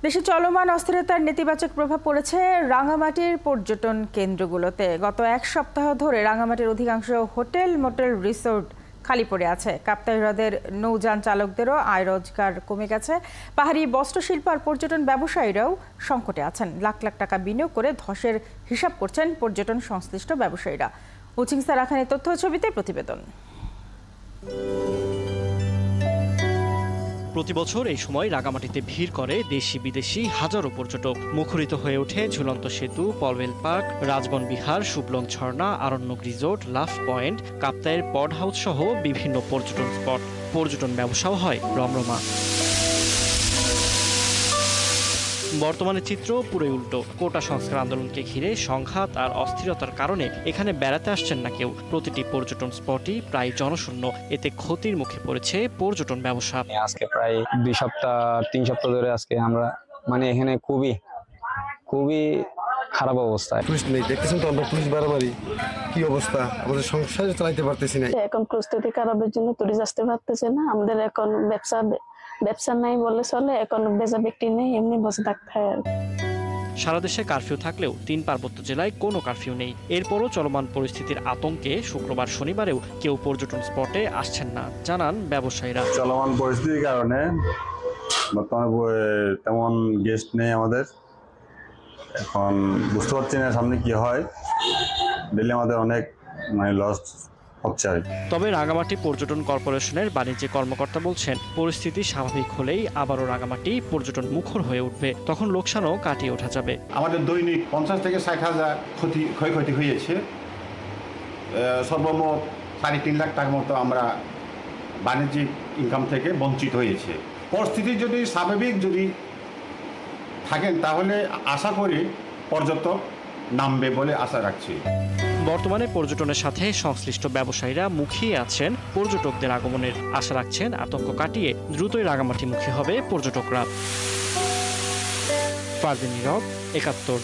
দেশে চলমান অস্থিরতার নেতিবাচক প্রভাব পড়েছে রাঙামাটির পর্যটন কেন্দ্রগুলোতে। গত এক সপ্তাহ ধরে রাঙামাটির অধিকাংশ হোটেল, মোটেল, রিসোর্ট খালি পড়ে আছে। কাপ্তাই হ্রদের নৌযান চালকদেরও আয় রোজগার কমে গেছে। পাহাড়ি বস্ত্রশিল্প আর পর্যটন ব্যবসায়ীরাও সংকটে আছেন। লাখ লাখ টাকা বিনিয়োগ করে ধসের হিসাব করছেন পর্যটন সংশ্লিষ্ট ব্যবসায়ীরা। উচিংসা রাখানের তথ্য ছবিতে প্রতিবেদন। প্রতিবছর এই সময় রাঙামাটিতে ভিড় করে দেশি বিদেশি হাজারো পর্যটক। মুখরিত হয়ে ওঠে ঝুলন্ত সেতু, পলওয়েল পার্ক, রাজবন বিহার, শুভলং ঝর্ণা, আরণ্যক রিসোর্ট, লাভ পয়েন্ট, কাপ্তাইয়ের পড হাউস সহ বিভিন্ন পর্যটন স্পট। পর্যটন ব্যবসাও হয় রমরমা। বর্তমানে চিত্র পুরোই উল্টো। কোটা সংস্কার আন্দোলনকে ঘিরে সংঘাত আর অস্থিরতার কারণে এখানে বেড়াতে আসছেন না কেউ। প্রতিটি পর্যটন স্পটই প্রায় জনশূন্য। এতে ক্ষতির মুখে পড়েছে পর্যটন ব্যবসা। আজকে প্রায় 2 সপ্তাহ 3 সপ্তাহ ধরে আজকে আমরা এখানে খুবই খারাপ অবস্থা। টুরিস্ট নেই, দেখতেছেন তো আমরা টুরিস্ট বাড়াবাড়ি কি অবস্থা, আমাদের সংসার চালাইতে পারতেছি না। এখন প্রস্তুতি খারাপের জন্য টুরিস্ট আসতে পারতেছে না। আমাদের এখন ব্যবসা নাই বলে চলে, এখন বেচা বিক্রি নেই, এমনি বসে থাকতে হয়। সারা দেশে কারফিউ থাকলেও 3 পার্বত্য জেলায় কোনো কারফিউ নেই। এরপরও চলমান পরিস্থিতির আতঙ্কে শুক্রবার শনিবারেও কেউ পর্যটন স্পটে আসছেন না, জানান ব্যবসায়ীরা। চলমান পরিস্থিতির কারণে বর্তমানে তেমন গেস্ট নেই আমাদের। এখন বুঝতে পারছি না সামনে কি হয়। ডেলি আমাদের অনেক লস হচ্ছে। তবে রাঙামাটি পর্যটন কর্পোরেশনের বাণিজ্য কর্মকর্তা বলছেন, পরিস্থিতি স্বাভাবিক হলেই আবারও রাঙামাটি পর্যটন মুখর হয়ে উঠবে। তখন লোকসানও কাটিয়ে ওঠা যাবে। আমাদের দৈনিক 50 থেকে 60 হাজার ক্ষয়ক্ষতি হয়েছে। সর্বমোট 3.5 লাখ টাকার মতো আমরা বাণিজ্যিক ইনকাম থেকে বঞ্চিত হয়েছে। পরিস্থিতি যদি স্বাভাবিক থাকেন তাহলে আশা করি পর্যটক নামবে বলে আশা রাখছি। বর্তমানে পর্যটনের সাথে সংশ্লিষ্ট ব্যবসায়ীরা মুখিয়ে আছেন পর্যটকদের আগমনের। আশা রাখছেন আতঙ্ক কাটিয়ে দ্রুতই রাঙামাটিমুখী হবে পর্যটকরা। ফারদিন নীরব, 71।